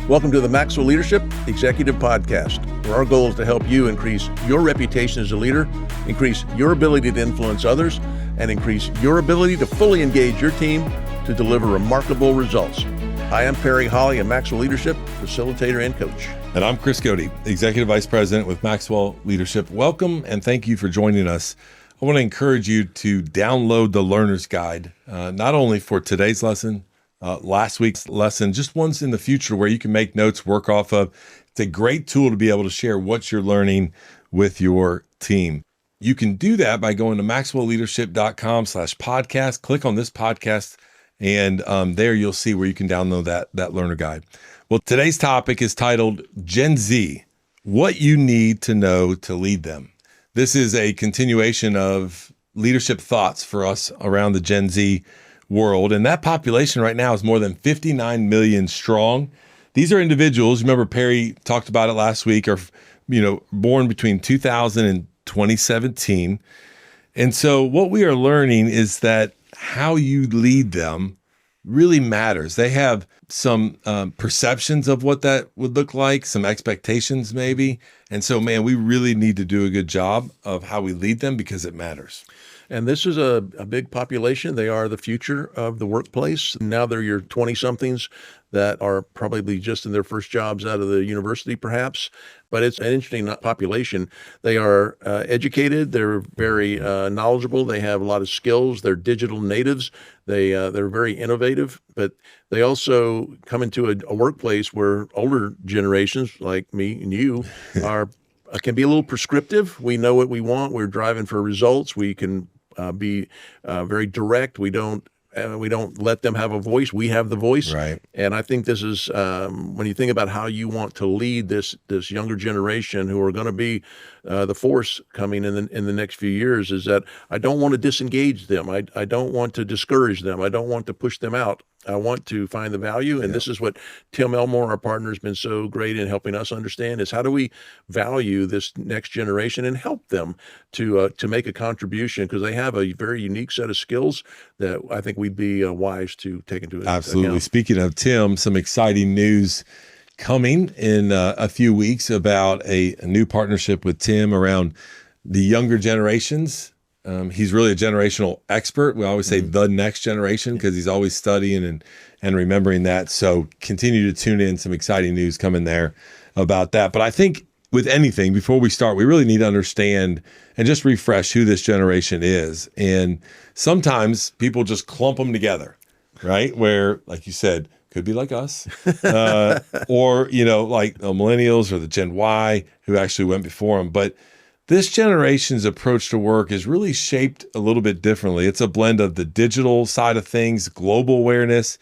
Welcome to the Maxwell Leadership Executive Podcast, where our goal is to help you increase your reputation as a leader, increase your ability to influence others, and increase your ability to fully engage your team to deliver remarkable results. Hi, I'm Holley and Maxwell Leadership, facilitator and coach. And I'm Chris Goede, Executive Vice President with Maxwell Leadership. Welcome and thank you for joining us. I want to encourage you to download the Learner's Guide, not only for today's lesson, last week's lesson, just ones in the future where you can make notes, work off of. It's a great tool to be able to share what you're learning with your team. You can do that by going to maxwellleadership.com/podcast. Click on this podcast, and there you'll see where you can download that learner guide. Well, today's topic is titled Gen Z, What You Need to Know to Lead Them. This is a continuation of leadership thoughts for us around the Gen Z world. And that population right now is more than 59 million strong. These are individuals, remember Perry talked about it last week, are born between 2000 and 2017. And so what we are learning is that how you lead them really matters. They have some perceptions of what that would look like, some expectations maybe. And so, man, we really need to do a good job of how we lead them because it matters. And this is a big population. They are the future of the workplace. Now they're your 20-somethings that are probably just in their first jobs out of the university, perhaps. But it's an interesting population. They are educated. They're very knowledgeable. They have a lot of skills. They're digital natives. They're very innovative. But they also come into a workplace where older generations like me and you can be a little prescriptive. We know what we want. We're driving for results. We can be very direct. We don't let them have a voice. We have the voice. Right. And I think this is when you think about how you want to lead this younger generation who are going to be the force coming in the next few years, is that I don't want to disengage them. I don't want to discourage them. I don't want to push them out. I want to find the value. And this is what Tim Elmore, our partner, has been so great in helping us understand, is how do we value this next generation and help them to make a contribution, because they have a very unique set of skills that I think we'd be wise to take into account. Absolutely. Speaking of Tim, some exciting news coming in a few weeks about a new partnership with Tim around the younger generations. He's really a generational expert. We always say the next generation because he's always studying and remembering that. So continue to tune in. Some exciting news coming there about that. But I think with anything, before we start, we really need to understand and just refresh who this generation is. And sometimes people just clump them together, right? Where, like you said, could be like us, or, like the millennials or the Gen Y who actually went before them. But this generation's approach to work is really shaped a little bit differently. It's a blend of the digital side of things, global awareness,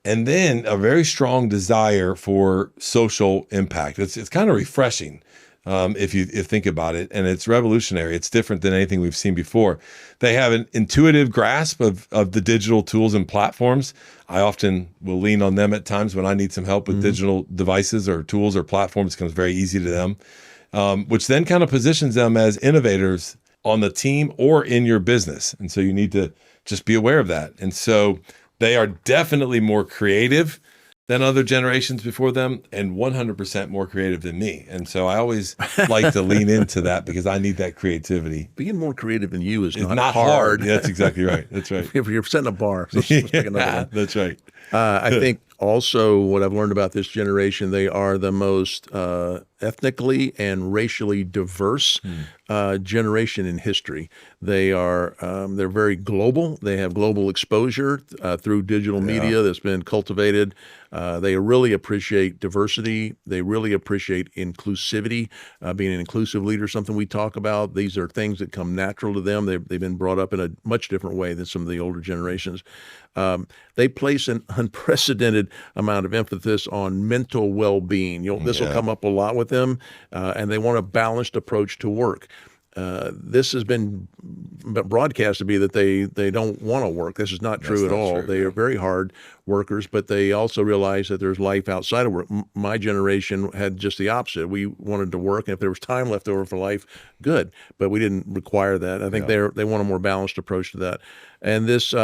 and then a very strong desire for social impact. It's kind of refreshing if you think about it, and it's revolutionary. It's different than anything we've seen before. They have an intuitive grasp of the digital tools and platforms. I often will lean on them at times when I need some help with digital devices or tools or platforms. It comes very easy to them. Which then kind of positions them as innovators on the team or in your business. And so you need to just be aware of that. And so they are definitely more creative than other generations before them and 100% more creative than me. And so I always like to lean into that because I need that creativity. Being more creative than you is not hard. Yeah, that's exactly right. That's right. If you're setting a bar. So let's pick another one. That's right. I think also what I've learned about this generation, they are the most ethnically and racially diverse generation in history. They're very global. They have global exposure through digital media that's been cultivated. They really appreciate diversity. They really appreciate inclusivity, being an inclusive leader, something we talk about. These are things that come natural to them. They've been brought up in a much different way than some of the older generations. They place an unprecedented amount of emphasis on mental well-being. This will come up a lot with them, and they want a balanced approach to work. This has been broadcast to be that they don't want to work. This is not true at all. They are very hard workers, but they also realize that there's life outside of work. My generation had just the opposite. We wanted to work, and if there was time left over for life, good. But we didn't require that. I think they want a more balanced approach to that. And this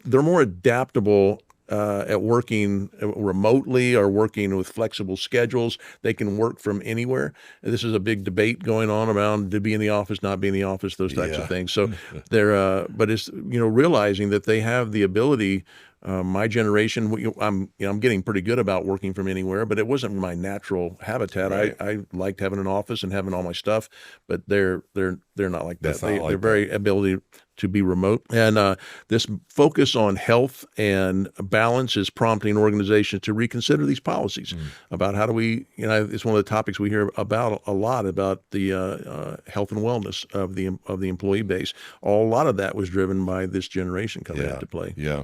they're more adaptable at working remotely or working with flexible schedules. They can work from anywhere. This is a big debate going on around to be in the office, not be in the office, those types of things. So but it's, realizing that they have the ability. My generation, I'm getting pretty good about working from anywhere, but it wasn't my natural habitat. Right. I liked having an office and having all my stuff, but they're not like that. They're very ability to be remote. And this focus on health and balance is prompting organizations to reconsider these policies about how do we, it's one of the topics we hear about a lot, about the health and wellness of the employee base. A lot of that was driven by this generation coming into play. Yeah.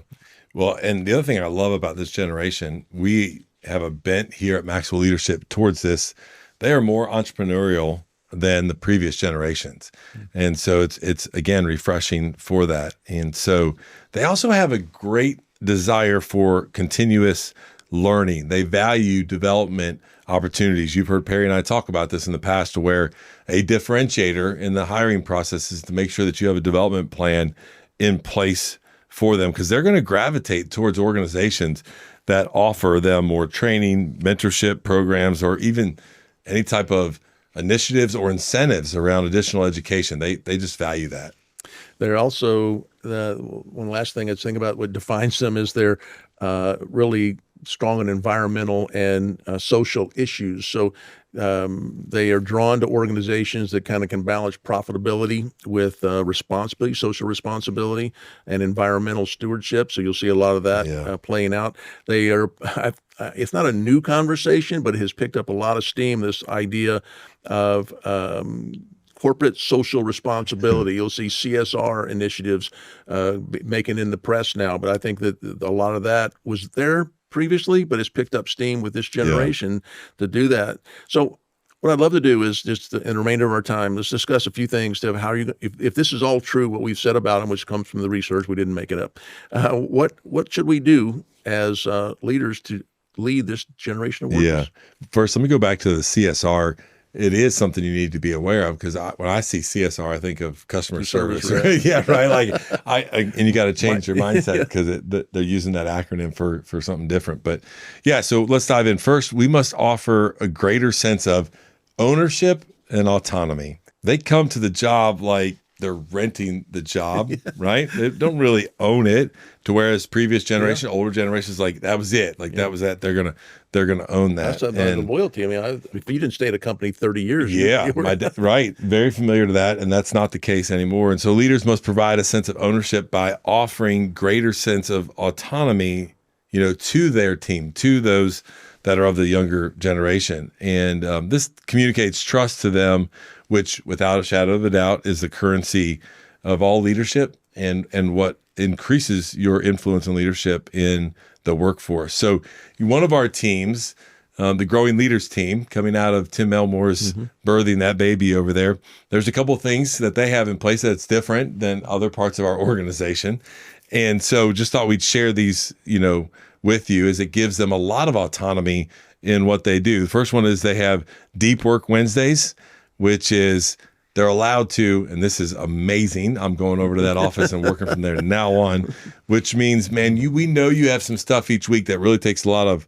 Well, and the other thing I love about this generation, we have a bent here at Maxwell Leadership towards this. They are more entrepreneurial than the previous generations. And so it's again, refreshing for that. And so they also have a great desire for continuous learning. They value development opportunities. You've heard Perry and I talk about this in the past, where a differentiator in the hiring process is to make sure that you have a development plan in place for them, because they're going to gravitate towards organizations that offer them more training, mentorship programs, or even any type of initiatives or incentives around additional education. They just value that. They're also, one last thing I'd think about what defines them is they're really strong in environmental and social issues. So they are drawn to organizations that kind of can balance profitability with responsibility, social responsibility, and environmental stewardship. So you'll see a lot of that playing out. They are, it's not a new conversation, but it has picked up a lot of steam, this idea of corporate social responsibility. You'll see CSR initiatives making in the press now, but I think that a lot of that was there previously, but it's picked up steam with this generation to do that. So what I'd love to do is just in the remainder of our time, let's discuss a few things to how if this is all true, what we've said about them, which comes from the research, we didn't make it up. What should we do as leaders to lead this generation of workers? Yeah. First, let me go back to the CSR. It is something you need to be aware of, because when I see CSR, I think of customer service. Right? Yeah, right. Like and you got to change your mindset, because they're using that acronym for something different. But yeah, so let's dive in. First, we must offer a greater sense of ownership and autonomy. They come to the job like they're renting the job, right? They don't really own it. To whereas previous generation, older generations, like that was it. Like that was that. They're gonna own that. That's the loyalty. I mean, if you didn't stay at a company 30 years, right, very familiar to that, and that's not the case anymore. And so leaders must provide a sense of ownership by offering greater sense of autonomy, to their team, to those that are of the younger generation. And this communicates trust to them, which without a shadow of a doubt is the currency of all leadership, and what increases your influence and leadership in the workforce. So one of our teams, the Growing Leaders team, coming out of Tim Elmore's birthing that baby over there, there's a couple of things that they have in place that's different than other parts of our organization. And so just thought we'd share these, with you, as it gives them a lot of autonomy in what they do. The first one is they have Deep Work Wednesdays, which is they're allowed to, and this is amazing, I'm going over to that office and working from there now on, which means, man, we know you have some stuff each week that really takes a lot of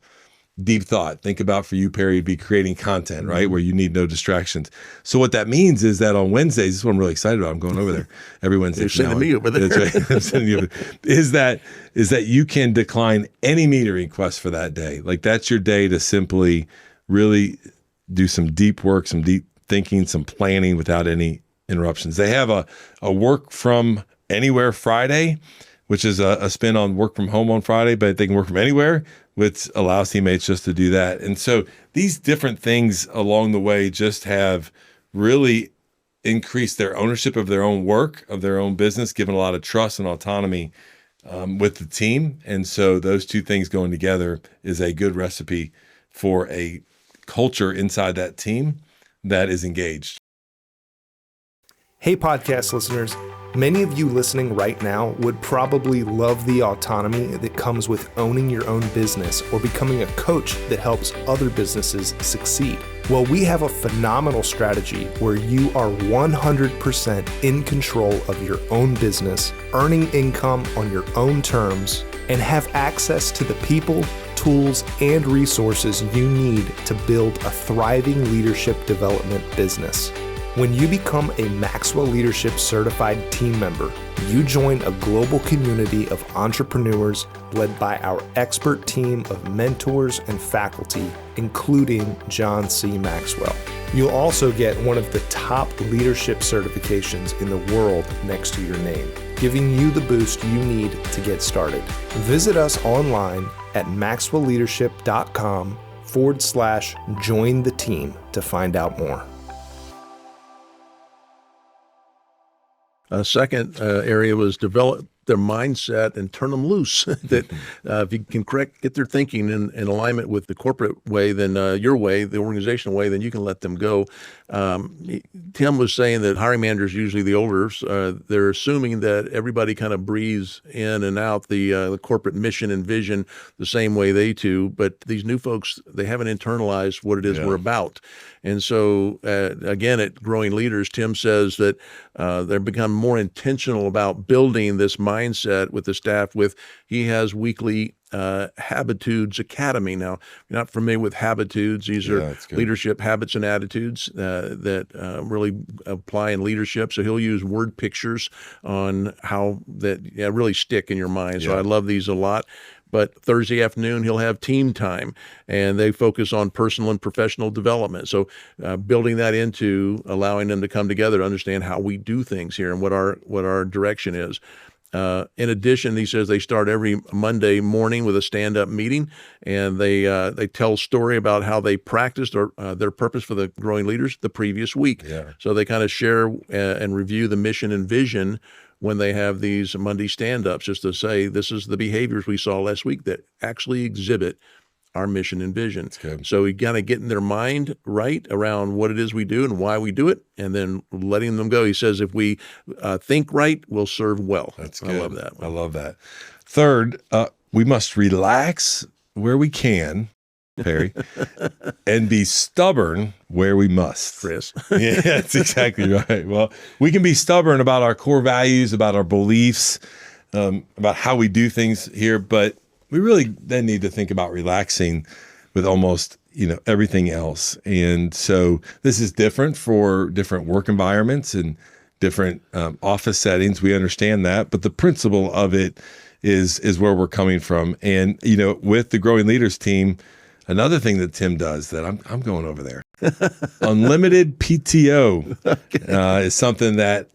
deep thought. Think about, for you, Perry, be creating content, right? Where you need no distractions. So what that means is that on Wednesdays, this is what I'm really excited about. I'm going over there every Wednesday. You're sending me over there. That's right. I'm sending you over there. Is that you can decline any meeting request for that day. Like that's your day to simply really do some deep work, some deep thinking, some planning without any interruptions. They have a work from anywhere Friday, which is a spin on work from home on Friday, but they can work from anywhere, which allows teammates just to do that. And so these different things along the way just have really increased their ownership of their own work, of their own business, given a lot of trust and autonomy with the team. And so those two things going together is a good recipe for a culture inside that team that is engaged. Hey, podcast listeners. Many of you listening right now would probably love the autonomy that comes with owning your own business or becoming a coach that helps other businesses succeed. Well, we have a phenomenal strategy where you are 100% in control of your own business, earning income on your own terms, and have access to the people, tools, and resources you need to build a thriving leadership development business. When you become a Maxwell Leadership Certified team member, you join a global community of entrepreneurs led by our expert team of mentors and faculty, including John C. Maxwell. You'll also get one of the top leadership certifications in the world next to your name, giving you the boost you need to get started. Visit us online at maxwellleadership.com/join the team to find out more. A second area was develop their mindset and turn them loose. That if you can get their thinking in alignment with the corporate way, then your way, the organizational way, then you can let them go. Tim was saying that hiring managers, usually the olders, they're assuming that everybody kind of breathes in and out the corporate mission and vision the same way they do. But these new folks, they haven't internalized what it is we're about. And so, again, at Growing Leaders, Tim says that they're become more intentional about building this mindset with the staff. He has weekly Habitudes Academy. Now, if you're not familiar with Habitudes, these are leadership habits and attitudes that really apply in leadership. So he'll use word pictures on how that really stick in your mind. So I love these a lot. But Thursday afternoon, he'll have team time, and they focus on personal and professional development. So building that into allowing them to come together to understand how we do things here and what our direction is. In addition, he says they start every Monday morning with a stand-up meeting, and they tell a story about how they practiced their purpose for the Growing Leaders the previous week. Yeah. So they kind of share and review the mission and vision when they have these Monday stand-ups, just to say, this is the behaviors we saw last week that actually exhibit our mission and vision. So we got to get in their mind right around what it is we do and why we do it, and then letting them go. He says if we think right, we'll serve well. That's good. I love that. I love that. Third, we must relax where we can, Perry, and be stubborn where we must. Chris. Yeah, that's exactly right. Well, we can be stubborn about our core values, about our beliefs, about how we do things here, but we really then need to think about relaxing with almost, everything else. And so this is different for different work environments and different office settings. We understand that, but the principle of it is where we're coming from. And, with the Growing Leaders team, another thing that Tim does that I'm going over there, unlimited PTO is something that,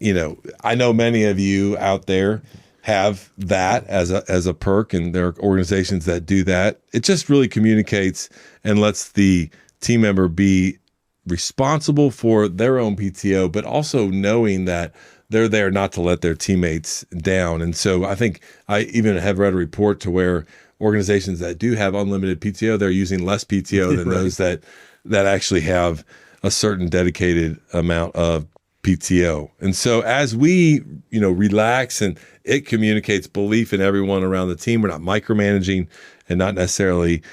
I know many of you out there have that as a perk, and there are organizations that do that. It just really communicates and lets the team member be responsible for their own PTO, but also knowing that they're there not to let their teammates down. And so I think I even have read a report to where organizations that do have unlimited PTO, they're using less PTO than those that actually have a certain dedicated amount of PTO. And so as we, relax, and it communicates belief in everyone around the team, we're not micromanaging and not necessarily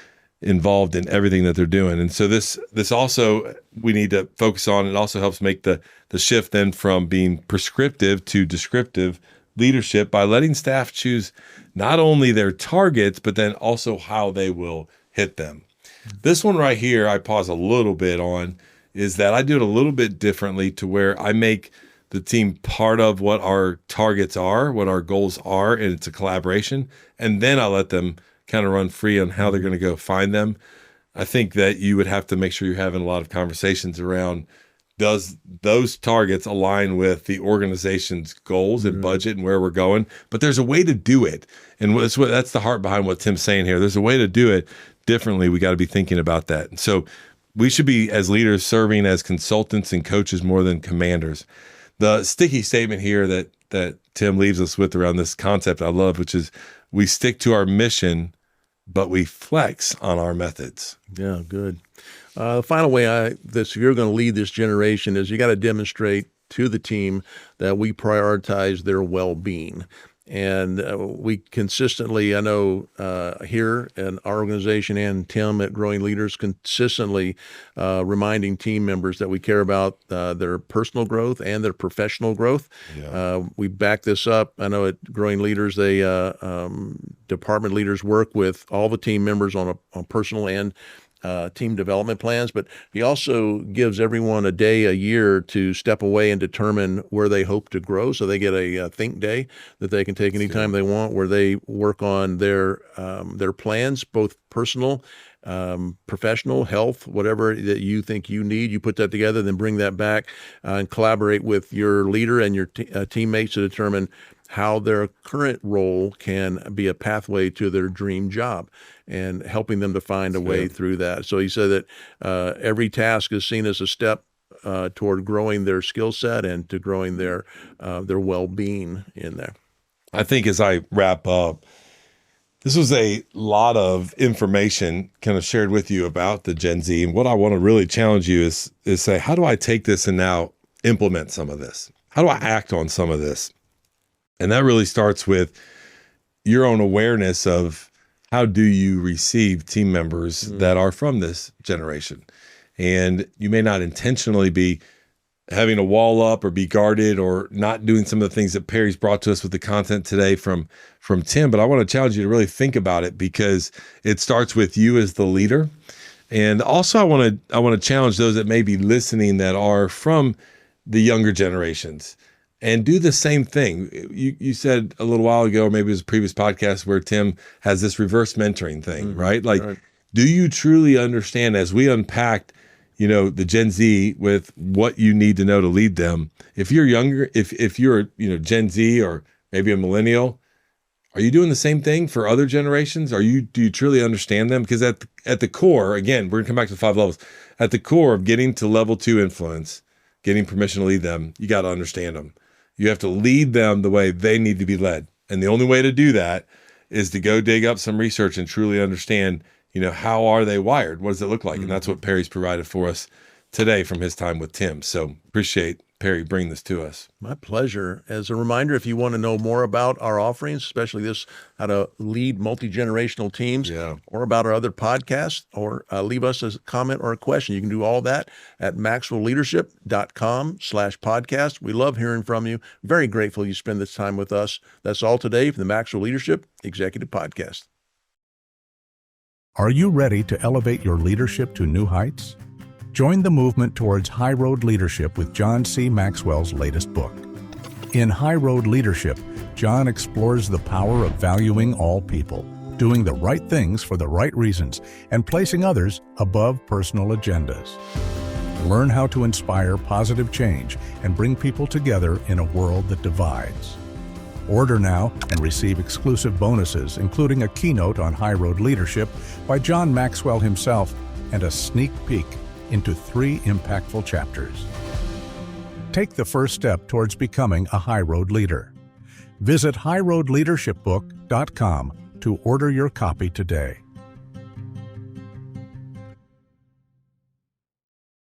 involved in everything that they're doing. And so this also we need to focus on. It also helps make the shift then from being prescriptive to descriptive leadership by letting staff choose not only their targets, but then also how they will hit them. This one right here, I pause a little bit on, is that I do it a little bit differently to where I make the team part of what our targets are, what our goals are, and it's a collaboration. And then I let them kind of run free on how they're going to go find them. I think that you would have to make sure you're having a lot of conversations around, does those targets align with the organization's goals and budget and where we're going? But there's a way to do it. And that's the heart behind what Tim's saying here. There's a way to do it differently. We got to be thinking about that. And so we should be, as leaders, serving as consultants and coaches more than commanders. The sticky statement here that Tim leaves us with around this concept I love, which is we stick to our mission, but we flex on our methods. Yeah, good. The final way if you're going to lead this generation is you got to demonstrate to the team that we prioritize their well-being. And we consistently, I know here in our organization and Tim at Growing Leaders, consistently reminding team members that we care about their personal growth and their professional growth. Yeah. We back this up. I know at Growing Leaders, they department leaders work with all the team members on personal and team development plans, but he also gives everyone a day a year to step away and determine where they hope to grow. So they get a think day that they can take anytime they want, where they work on their plans, both personal, professional, health, whatever that you think you need. You put that together, then bring that back and collaborate with your leader and your teammates to determine how their current role can be a pathway to their dream job, and helping them to find a way through that. So he said that every task is seen as a step toward growing their skill set and to growing their well-being in there. I think as I wrap up, this was a lot of information kind of shared with you about the Gen Z. And what I want to really challenge you is say, how do I take this and now implement some of this? How do I act on some of this? And that really starts with your own awareness of how do you receive team members that are from this generation. And you may not intentionally be having a wall up or be guarded or not doing some of the things that Perry's brought to us with the content today from Tim. But I want to challenge you to really think about it, because it starts with you as the leader. And also I want to challenge those that may be listening that are from the younger generations. And do the same thing. You said a little while ago, or maybe it was a previous podcast, where Tim has this reverse mentoring thing, right? Like, do you truly understand, as we unpacked, the Gen Z with what you need to know to lead them? If you're younger, if you're Gen Z or maybe a millennial, are you doing the same thing for other generations? Do you truly understand them? Because at the core, again, we're gonna come back to the 5 levels. At the core of getting to level 2 influence, getting permission to lead them, you got to understand them. You have to lead them the way they need to be led. And the only way to do that is to go dig up some research and truly understand, how are they wired? What does it look like? And that's what Perry's provided for us today from his time with Tim. So appreciate Perry bringing this to us. My pleasure. As a reminder, if you want to know more about our offerings, especially this, how to lead multi-generational teams, or about our other podcasts, or leave us a comment or a question, you can do all that at maxwellleadership.com/podcast. We love hearing from you. Very grateful you spend this time with us. That's all today from the Maxwell Leadership Executive Podcast. Are you ready to elevate your leadership to new heights? Join the movement towards High Road Leadership with John C. Maxwell's latest book. In High Road Leadership, John explores the power of valuing all people, doing the right things for the right reasons, and placing others above personal agendas. Learn how to inspire positive change and bring people together in a world that divides. Order now and receive exclusive bonuses, including a keynote on High Road Leadership by John Maxwell himself and a sneak peek into 3 impactful chapters. Take the first step towards becoming a High Road leader. Visit highroadleadershipbook.com to order your copy today.